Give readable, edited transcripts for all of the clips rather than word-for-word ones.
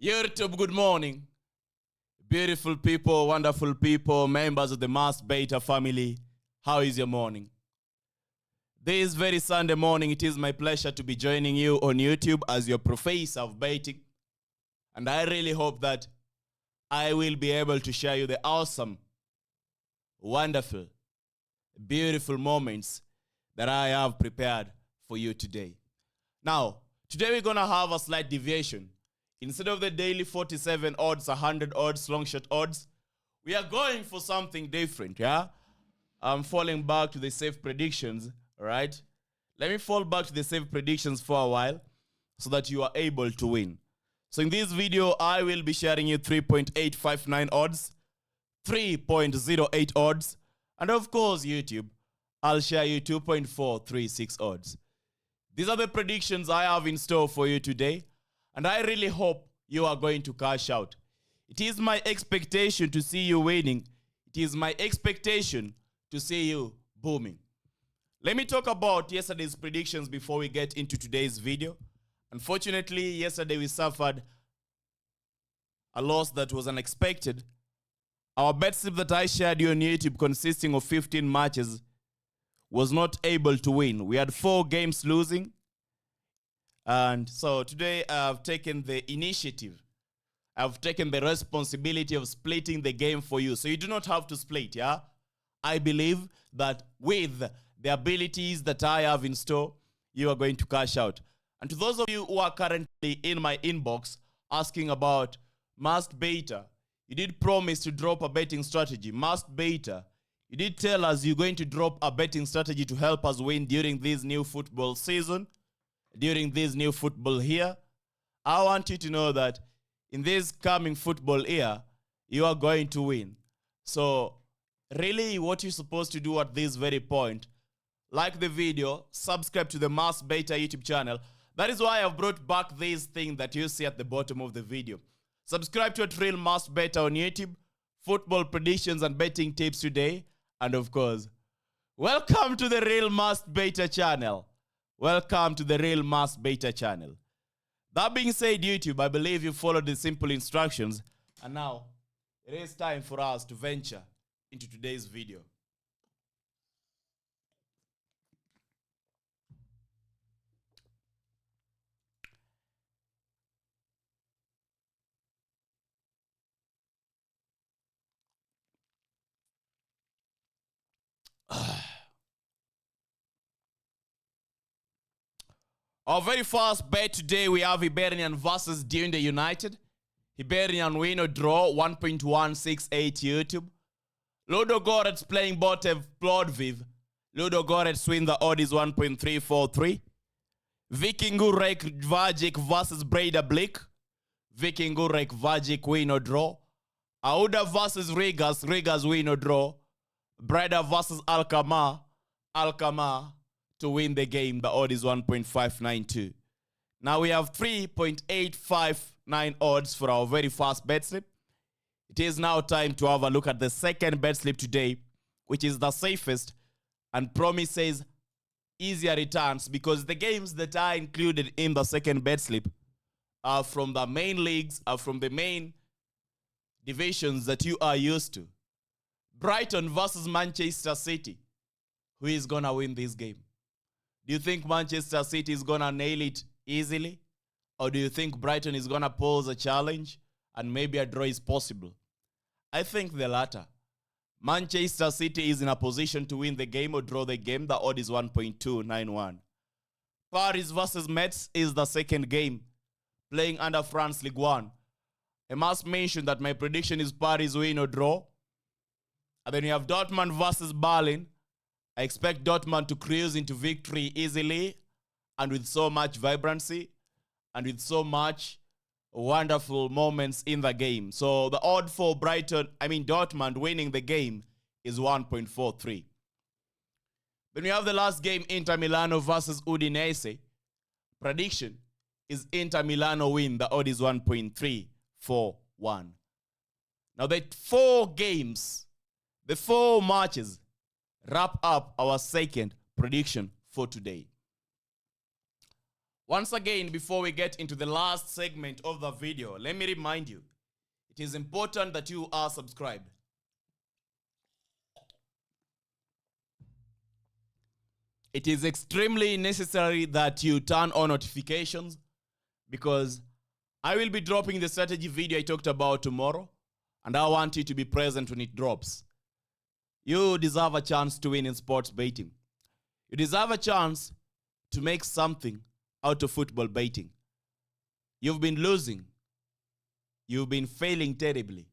YouTube, good morning. Beautiful people, wonderful people, members of the Mass Beta family. How is your morning? This very Sunday morning, it is my pleasure to be joining you on YouTube as your professor of baiting. And I really hope that I will be able to share you the awesome, wonderful, beautiful moments that I have prepared for you today. Now, today we're going to have a slight deviation. Instead of the daily 47 odds, 100 odds, long shot odds, we are going for something different, yeah? I'm falling back to the safe predictions, all right? Let me fall back to the safe predictions for a while so that you are able to win. So in this video, I will be sharing you 3.859 odds, 3.08 odds, and of course, YouTube, I'll share you 2.436 odds. These are the predictions I have in store for you today, and I really hope you are going to cash out. It is my expectation to see you winning. It is my expectation to see you booming. Let me talk about yesterday's predictions before we get into today's video. Unfortunately, yesterday we suffered a loss that was unexpected. Our bet slip that I shared you on YouTube, consisting of 15 matches, was not able to win. We had 4 games losing. And so today I've taken the initiative. I've taken the responsibility of splitting the game for you. So you do not have to split, yeah? I believe that with the abilities that I have in store, you are going to cash out. And to those of you who are currently in my inbox asking about Must Beta, you did promise to drop a betting strategy. Must Beta, you did tell us you're going to drop a betting strategy to help us win during this new football season, during this new football year. I want you to know that in this coming football year, you are going to win. So really what you're supposed to do at this very point, like the video, subscribe to the Mass Beta YouTube channel. That is why I've brought back this thing that you see at the bottom of the video. Subscribe to Real Mass Beta on YouTube, football predictions and betting tips today. And of course, welcome to the Real Mass Beta channel. Welcome to the Real Mass Beta channel. That being said, YouTube, I believe you followed the simple instructions. And now, it is time for us to venture into today's video. Our very first bet today, we have Hibernian versus Dundee United. Hibernian win or draw, 1.168 YouTube. Ludogorets playing Botev Plodviv. Ludogorets win, the odd is 1.343. Vikingurek Vajik versus Breda Blick. Vikingurek Vajik win or draw. Auda versus Rigas. Rigas win or draw. Breda versus Alkmaar. Alkmaar to win the game. The odd is 1.592. Now we have 3.859 odds for our very first bet slip. It is now time to have a look at the second bet slip today, which is the safest and promises easier returns because the games that are included in the second bet slip are from the main leagues, are from the main divisions that you are used to. Brighton versus Manchester City. Who is going to win this game? Do you think Manchester City is going to nail it easily? Or do you think Brighton is going to pose a challenge and maybe a draw is possible? I think the latter. Manchester City is in a position to win the game or draw the game. The odd is 1.291. Paris versus Metz is the second game, playing under France Ligue 1. I must mention that my prediction is Paris win or draw. And then you have Dortmund versus Berlin. I expect Dortmund to cruise into victory easily and with so much vibrancy and with so much wonderful moments in the game. So the odd for Dortmund winning the game is 1.43. Then we have the last game, Inter Milano versus Udinese. Prediction is Inter Milano win. The odd is 1.341. Now the 4 games, the 4 matches wrap up our second prediction for today. Once again, before we get into the last segment of the video, let me remind you, it is important that you are subscribed. It is extremely necessary that you turn on notifications because I will be dropping the strategy video I talked about tomorrow, and I want you to be present when it drops. You deserve a chance to win in sports betting. You deserve a chance to make something out of football betting. You've been losing. You've been failing terribly.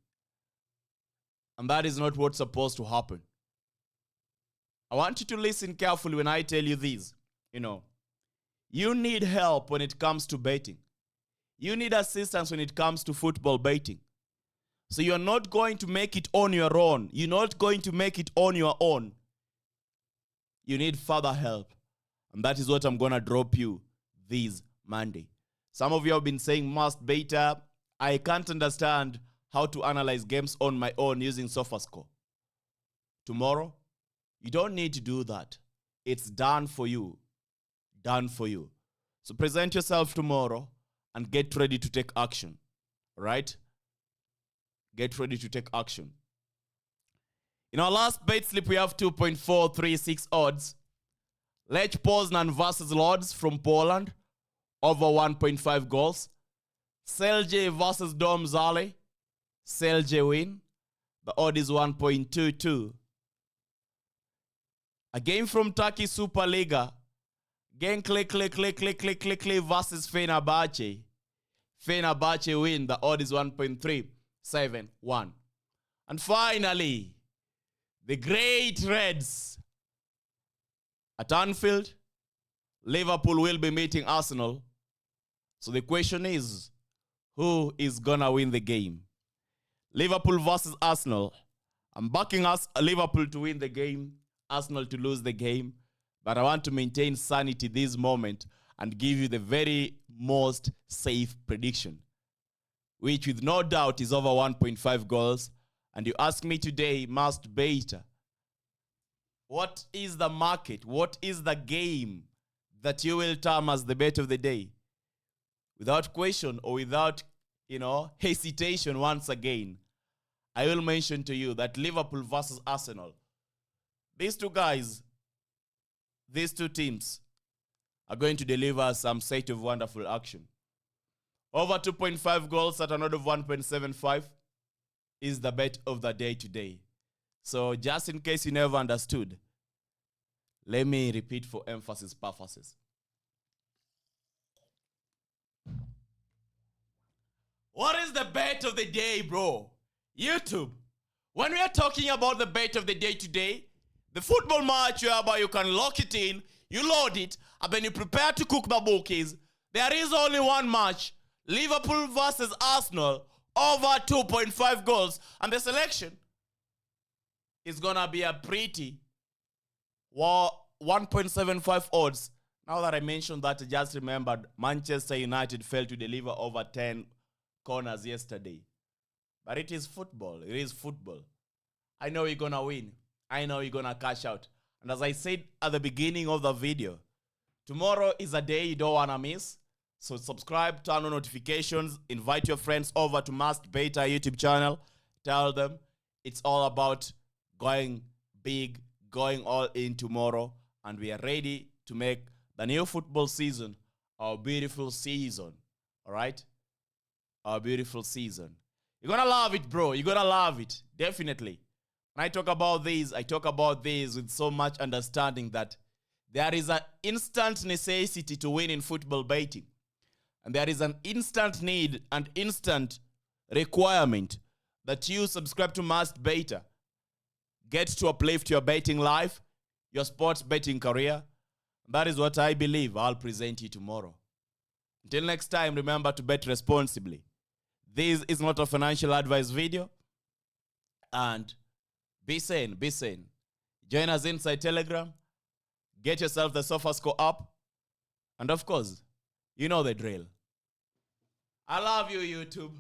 And that is not what's supposed to happen. I want you to listen carefully when I tell you this. You need help when it comes to betting. You need assistance when it comes to football betting. So you're not going to make it on your own. You're not going to make it on your own. You need further help. And that is what I'm going to drop you this Monday. Some of you have been saying must beta. I can't understand how to analyze games on my own using SofaScore. Tomorrow, you don't need to do that. It's done for you. Done for you. So present yourself tomorrow and get ready to take action. All right? Get ready to take action. In our last bet slip, we have 2.436 odds. Lech Poznan versus Lodz from Poland, over 1.5 goals. Celje versus Dom Zale. Celje win. The odd is 1.22. A game from Turkey Superliga. Genklik versus Fenerbahce. Fenerbahce win. The odd is 1.371. And finally, the Great Reds. At Anfield, Liverpool will be meeting Arsenal. So the question is, who is gonna win the game? Liverpool versus Arsenal. I'm backing Liverpool to win the game, Arsenal to lose the game. But I want to maintain sanity this moment and give you the very most safe prediction, which with no doubt is over 1.5 goals. And you ask me today, must beta, what is the market? What is the game that you will term as the bet of the day? Without question or without, hesitation once again, I will mention to you that Liverpool versus Arsenal, these two guys, these two teams are going to deliver some set of wonderful action. Over 2.5 goals at an odd of 1.75 is the bet of the day today. So just in case you never understood, let me repeat for emphasis purposes. What is the bet of the day, bro? YouTube. When we are talking about the bet of the day today, the football match whereby you can lock it in, you load it, and then you prepare to cook the bookies. There is only one match, Liverpool versus Arsenal, over 2.5 goals. And the selection is going to be a pretty 1.75 odds. Now that I mentioned that, I just remembered Manchester United failed to deliver over 10 corners yesterday. But it is football. It is football. I know you're going to win. I know you're going to cash out. And as I said at the beginning of the video, tomorrow is a day you don't want to miss. So subscribe, turn on notifications, invite your friends over to Must Beta YouTube channel. Tell them it's all about going big, going all in tomorrow. And we are ready to make the new football season our beautiful season. All right? Our beautiful season. You're going to love it, bro. You're going to love it. Definitely. When I talk about this with so much understanding that there is an instant necessity to win in football betting. And there is an instant need and instant requirement that you subscribe to Must Beta. Get to uplift your betting life, your sports betting career. That is what I believe I'll present you tomorrow. Until next time, remember to bet responsibly. This is not a financial advice video. And be sane, be sane. Join us inside Telegram. Get yourself the SofaScore app. And of course, you know the drill. I love you, YouTube.